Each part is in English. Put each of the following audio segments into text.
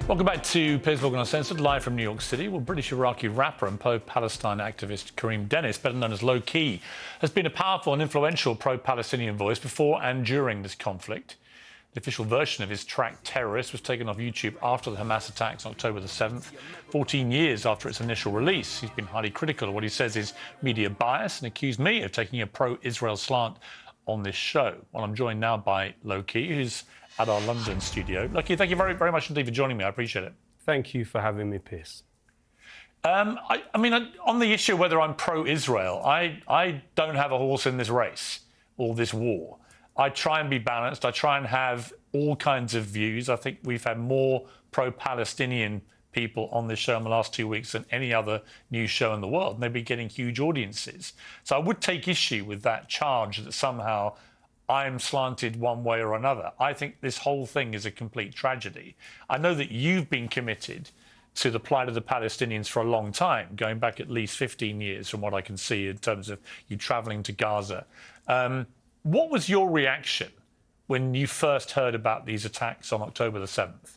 Welcome back to Piers Uncensored, live from New York City. Well, British Iraqi rapper and pro-Palestine activist Kareem Dennis, better known as Lowkey, has been a powerful and influential pro-Palestinian voice before and during this conflict. The official version of his track Terrorist was taken off YouTube after the Hamas attacks on October the 7th, 14 years after its initial release. He's been highly critical of what he says is media bias and accused me of taking a pro-Israel slant on this show. Well, I'm joined now by Lowkey, who's at our London studio. Lowkey, thank you very, very much indeed for joining me. I appreciate it. Thank you for having me, Piers. I mean, on the issue of whether I'm pro-Israel, I don't have a horse in this race or this war. I try and be balanced. I try and have all kinds of views. I think we've had more pro-Palestinian people on this show in the last 2 weeks than any other news show in the world. And they've been getting huge audiences. So I would take issue with that charge that somehow I'm slanted one way or another. I think this whole thing is a complete tragedy. I know that you've been committed to the plight of the Palestinians for a long time, going back at least 15 years from what I can see in terms of you travelling to Gaza. What was your reaction when you first heard about these attacks on October the 7th?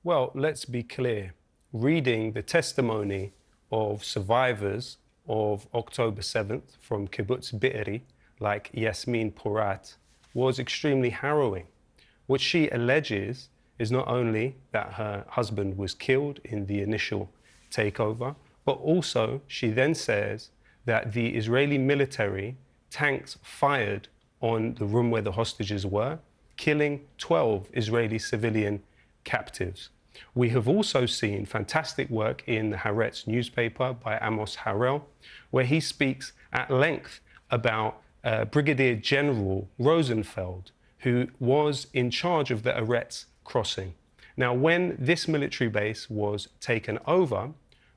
Well, let's be clear. Reading the testimony of survivors of October 7th from Kibbutz Be'eri, like Yasmin Porat, was extremely harrowing. What she alleges is not only that her husband was killed in the initial takeover, but also she then says that the Israeli military tanks fired on the room where the hostages were, killing 12 Israeli civilian captives. We have also seen fantastic work in the Haaretz newspaper by Amos Harel, where he speaks at length about Brigadier General Rosenfeld, who was in charge of the Haaretz crossing. Now, when this military base was taken over,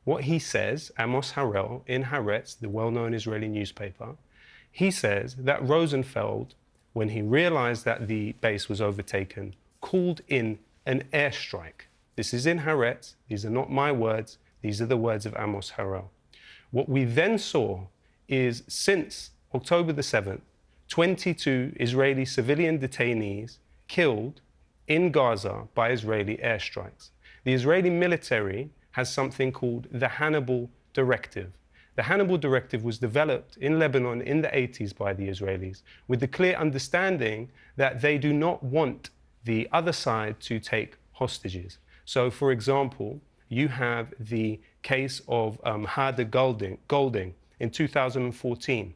what he says, Amos Harel in Haaretz, the well-known Israeli newspaper, he says that Rosenfeld, when he realized that the base was overtaken, called in an airstrike. This is in Haaretz. These are not my words. These are the words of Amos Harel. What we then saw is, since October the 7th, 22 Israeli civilian detainees killed in Gaza by Israeli airstrikes. The Israeli military has something called the Hannibal Directive. The Hannibal Directive was developed in Lebanon in the 80s by the Israelis with the clear understanding that they do not want the other side to take hostages. So, for example, you have the case of Hada Golding in 2014,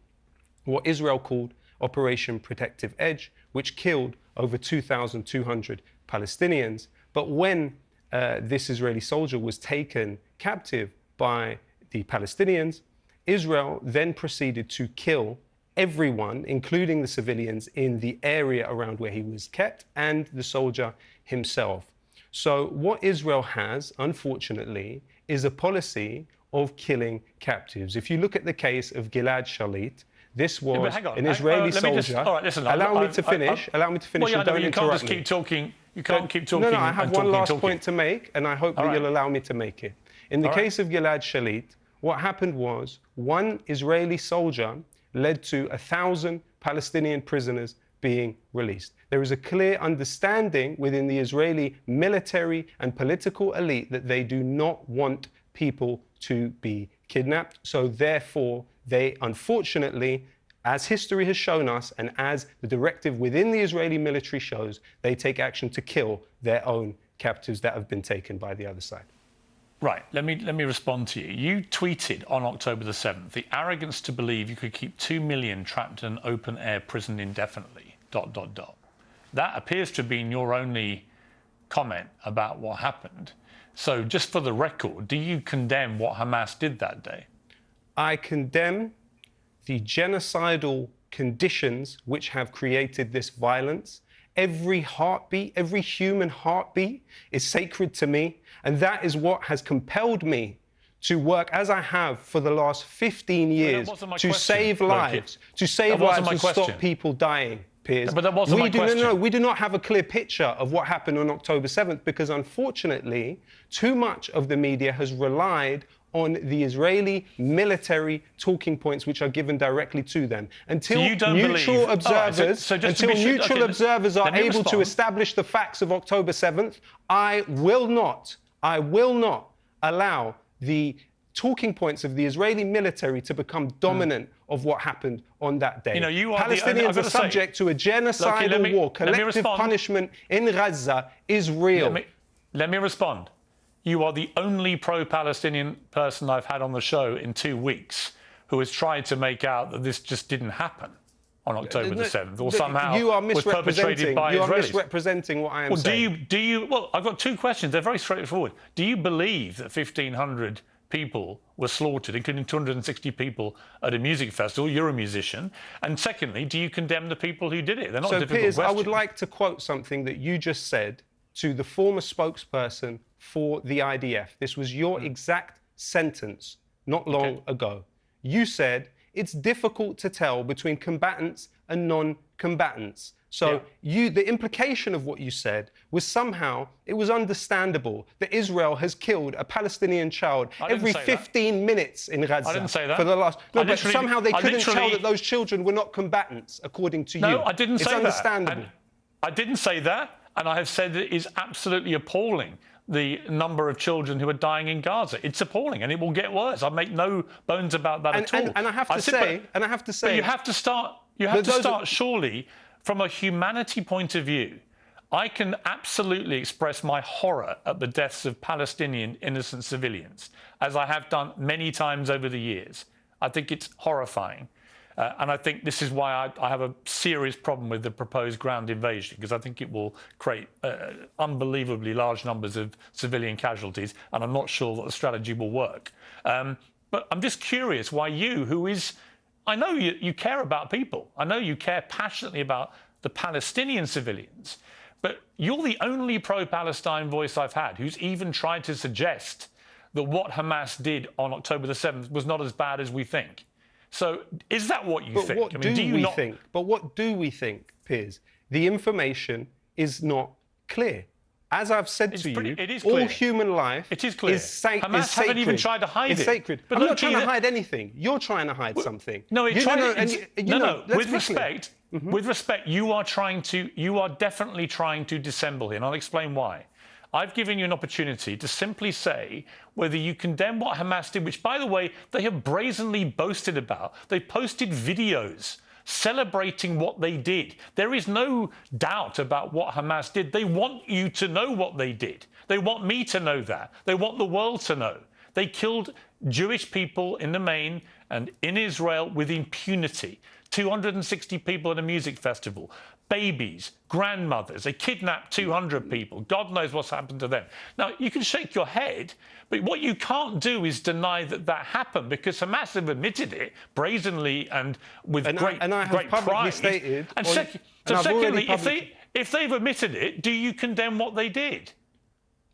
what Israel called Operation Protective Edge, which killed over 2,200 Palestinians. But when this Israeli soldier was taken captive by the Palestinians, Israel then proceeded to kill everyone, including the civilians in the area around where he was kept and the soldier himself. So what Israel has, unfortunately, is a policy of killing captives. If you look at the case of Gilad Shalit, this was an Israeli soldier. All right, listen, allow me to finish. Allow me to finish. Well, yeah, and don't you can't interrupt just me. keep talking. You can't keep talking. No, I have one last point to make, and I hope that you'll allow me to make it. In the case of Gilad Shalit, what happened was one Israeli soldier led to 1,000 Palestinian prisoners being released. There is a clear understanding within the Israeli military and political elite that they do not want people to be kidnapped. So therefore, they unfortunately, as history has shown us and as the directive within the Israeli military shows, they take action to kill their own captives that have been taken by the other side. Right, let me respond to you. You tweeted on October the 7th, the arrogance to believe you could keep 2 million trapped in an open-air prison indefinitely, ... That appears to have been your only comment about what happened. So just for the record, do you condemn what Hamas did that day? I condemn the genocidal conditions which have created this violence. Every heartbeat, every human heartbeat is sacred to me. And that is what has compelled me to work as I have for the last 15 years to save lives, and stop people dying, Piers. But that wasn't my question. No, we do not have a clear picture of what happened on October 7th because, unfortunately, too much of the media has relied on the Israeli military talking points which are given directly to them. Until So you don't neutral believe... observers, observers are able to establish the facts of October 7th, I will not allow the talking points of the Israeli military to become dominant of what happened on that day. Palestinians are subject to a genocidal war. Collective punishment in Gaza is real. Let me respond. You are the only pro-Palestinian person I've had on the show in 2 weeks who has tried to make out that this just didn't happen on October the 7th, or somehow was perpetrated by Israelis. You are misrepresenting what I am saying. Well, I've got 2 questions. They're very straightforward. Do you believe that 1,500 people were slaughtered, including 260 people at a music festival? You're a musician. And secondly, do you condemn the people who did it? They're not difficult Piers, questions. I would like to quote something that you just said to the former spokesperson for the IDF. This was your exact sentence not long ago. You said, it's difficult to tell between combatants and non-combatants. So the implication of what you said was somehow it was understandable that Israel has killed a Palestinian child every 15 minutes in Gaza. I didn't say that. For the last... No, but somehow they couldn't tell that those children were not combatants, according to you. No, I didn't say that. It's understandable. I didn't say that, and I have said that it is absolutely appalling, the number of children who are dying in Gaza. It's appalling, and it will get worse. I make no bones about that at all. And I have to say... But you have to start, surely, from a humanity point of view. I can absolutely express my horror at the deaths of Palestinian innocent civilians, as I have done many times over the years. I think it's horrifying. And I think this is why I have a serious problem with the proposed ground invasion, because I think it will create unbelievably large numbers of civilian casualties, and I'm not sure that the strategy will work. But I'm just curious why you, who is... I know you care about people. I know you care passionately about the Palestinian civilians, but you're the only pro-Palestine voice I've had who's even tried to suggest that what Hamas did on October the 7th was not as bad as we think. So is that what you think? What do we think, Piers? The information is not clear. As I've said to you, all human life is sacred. Hamas haven't even tried to hide it. It's sacred. But I'm not trying to hide anything. You're trying to hide something. No, with respect, you are definitely trying to dissemble here, and I'll explain why. I've given you an opportunity to simply say whether you condemn what Hamas did, which, by the way, they have brazenly boasted about. They posted videos celebrating what they did. There is no doubt about what Hamas did. They want you to know what they did. They want me to know that. They want the world to know. They killed Jewish people in the main and in Israel with impunity. 260 people at a music festival. Babies, grandmothers. They kidnapped 200 people. God knows what's happened to them. Now, you can shake your head, but what you can't do is deny that that happened, because Hamas have admitted it brazenly and with great pride. Stated, and secondly, if they've admitted it, do you condemn what they did?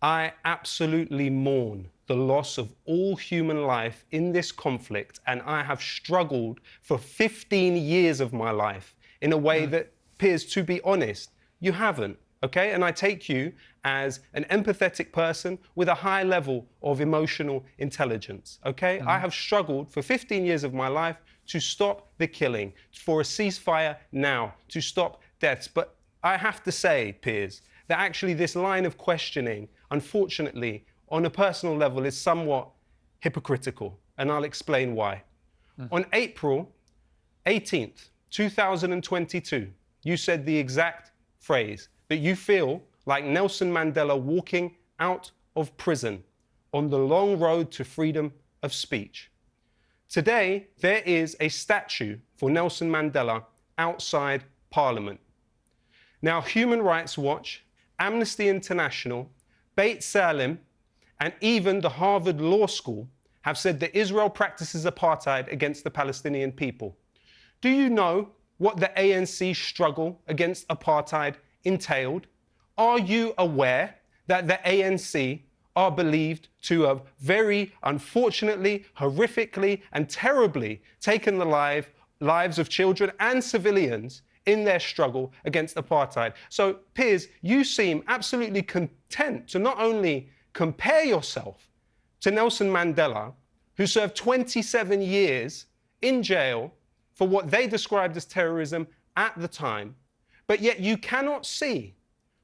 I absolutely mourn the loss of all human life in this conflict, and I have struggled for 15 years of my life in a way that, Piers, to be honest, you haven't, okay? And I take you as an empathetic person with a high level of emotional intelligence, okay? I have struggled for 15 years of my life to stop the killing, for a ceasefire now, to stop deaths. But I have to say, Piers, that actually this line of questioning, unfortunately, on a personal level, is somewhat hypocritical, and I'll explain why. On April 18th, 2022, you said the exact phrase that you feel like Nelson Mandela walking out of prison on the long road to freedom of speech. Today, there is a statue for Nelson Mandela outside Parliament. Now, Human Rights Watch, Amnesty International, Beit Salim, and even the Harvard Law School have said that Israel practices apartheid against the Palestinian people. Do you know what the ANC struggle against apartheid entailed? Are you aware that the ANC are believed to have very unfortunately, horrifically, and terribly taken the lives of children and civilians in their struggle against apartheid? So, Piers, you seem absolutely content to not only compare yourself to Nelson Mandela who served 27 years in jail for what they described as terrorism at the time, but yet you cannot see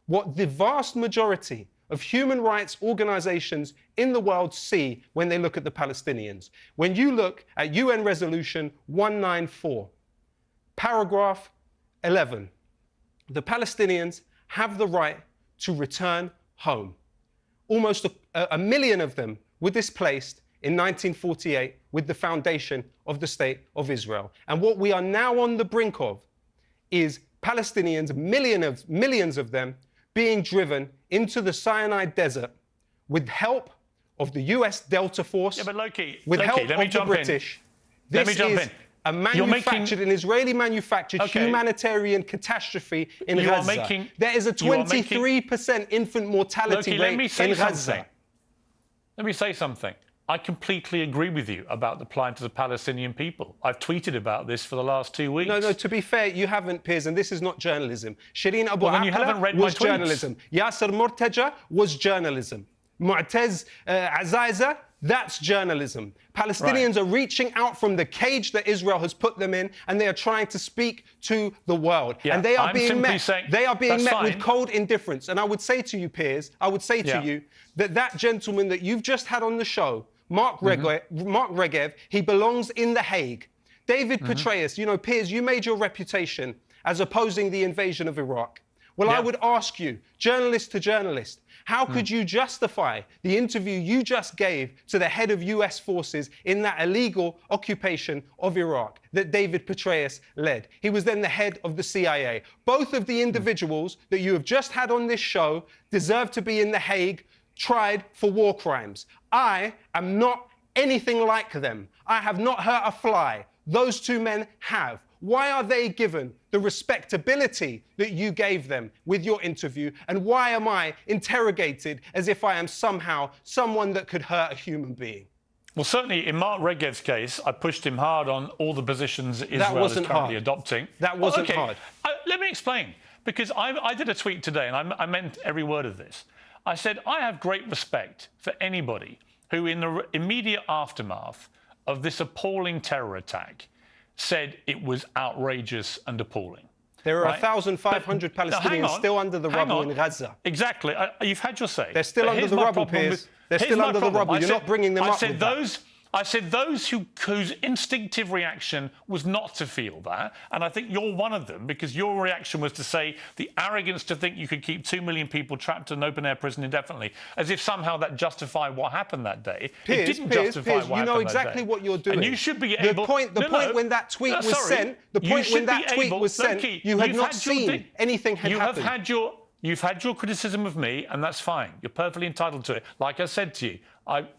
what the vast majority of human rights organizations in the world see when they look at the Palestinians. When you look at UN Resolution 194, paragraph 11, the Palestinians have the right to return home. Almost a million of them were displaced in 1948 with the foundation of the State of Israel. And what we are now on the brink of is Palestinians, millions of them, being driven into the Sinai Desert with help of the US Delta Force, but Lowkey, with help of the British. This is a manufactured, an Israeli-manufactured humanitarian catastrophe in Gaza. There is a 23% infant mortality rate in Gaza. Let me say something. I completely agree with you about the plight of the Palestinian people. I've tweeted about this for the last 2 weeks. No, to be fair, you haven't, Piers, and this is not journalism. Shireen Abu Akleh was journalism. Yasser Murtaja was journalism. Mu'taz Azaiza, that's journalism. Palestinians are reaching out from the cage that Israel has put them in, and they are trying to speak to the world. And they are being met. They are being met with cold indifference. And I would say to you, Piers, I would say to you that gentleman that you've just had on the show, Mark Regev, he belongs in The Hague. David Petraeus, you know, Piers, you made your reputation as opposing the invasion of Iraq. Well, I would ask you, journalist to journalist, how could you justify the interview you just gave to the head of US forces in that illegal occupation of Iraq that David Petraeus led? He was then the head of the CIA. Both of the individuals that you have just had on this show deserve to be in The Hague, tried for war crimes. I am not anything like them. I have not hurt a fly. Those two men have. Why are they given the respectability that you gave them with your interview? And why am I interrogated as if I am somehow someone that could hurt a human being? Well, certainly in Mark Regev's case, I pushed him hard on all the positions Israel is currently adopting. That wasn't hard. Let me explain. Because I did a tweet today, and I meant every word of this. I said, I have great respect for anybody who, in the immediate aftermath of this appalling terror attack, said it was outrageous and appalling. There are 1,500 Palestinians still under the rubble in Gaza. Exactly. You've had your say. They're still under the rubble, Piers. They're still under the rubble. You're not bringing them up with that. I said those whose instinctive reaction was not to feel that, and I think you're one of them, because your reaction was to say the arrogance to think you could keep 2 million people trapped in an open-air prison indefinitely, as if somehow that justified what happened that day. Piers, it didn't justify what happened that day. You know exactly what you're doing. And you should be able... The point when that tweet was sent, you had not seen anything had happened. You've had your criticism of me, and that's fine. You're perfectly entitled to it. Like I said to you,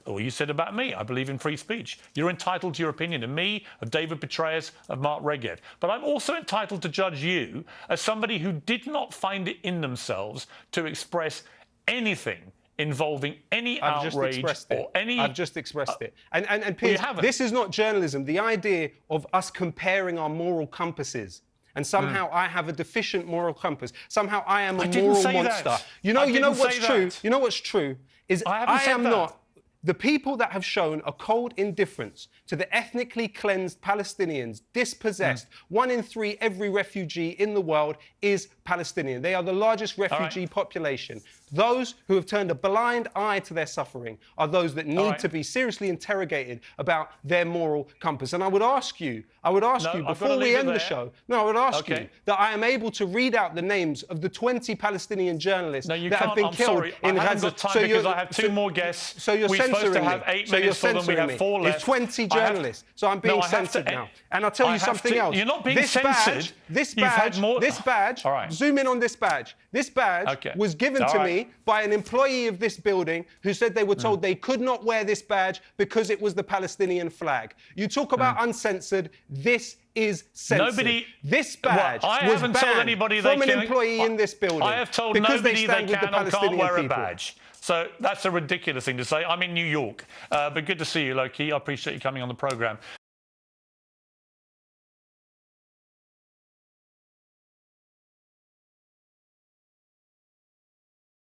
or you said about me, I believe in free speech. You're entitled to your opinion of me, of David Petraeus, of Mark Regev. But I'm also entitled to judge you as somebody who did not find it in themselves to express anything involving any outrage or any... I've just expressed it. And Piers, this is not journalism. The idea of us comparing our moral compasses and somehow I have a deficient moral compass. Somehow I am a moral monster. You know what's true? You know what's true is I am not. The people that have shown a cold indifference to the ethnically cleansed Palestinians, dispossessed, 1 in 3 every refugee in the world is Palestinian. They are the largest refugee population. Those who have turned a blind eye to their suffering are those that need to be seriously interrogated about their moral compass. And I would ask you before we end the show, I would ask you that I am able to read out the names of the 20 Palestinian journalists that have been killed in Gaza. I haven't got time because I have 2 more guests. So you're censoring to have 8 minutes for them. We have 4 left. It's 20 journalists. So I'm being censored now. And I'll tell you something else. You're not being censored. This badge, zoom in on this badge. This badge was given to me by an employee of this building who said they were told they could not wear this badge because it was the Palestinian flag. You talk about uncensored. This is censored. This badge was banned from an employee in this building. I have told nobody they can or can't wear a badge. So that's a ridiculous thing to say. I'm in New York. But good to see you, Lowkey. I appreciate you coming on the programme.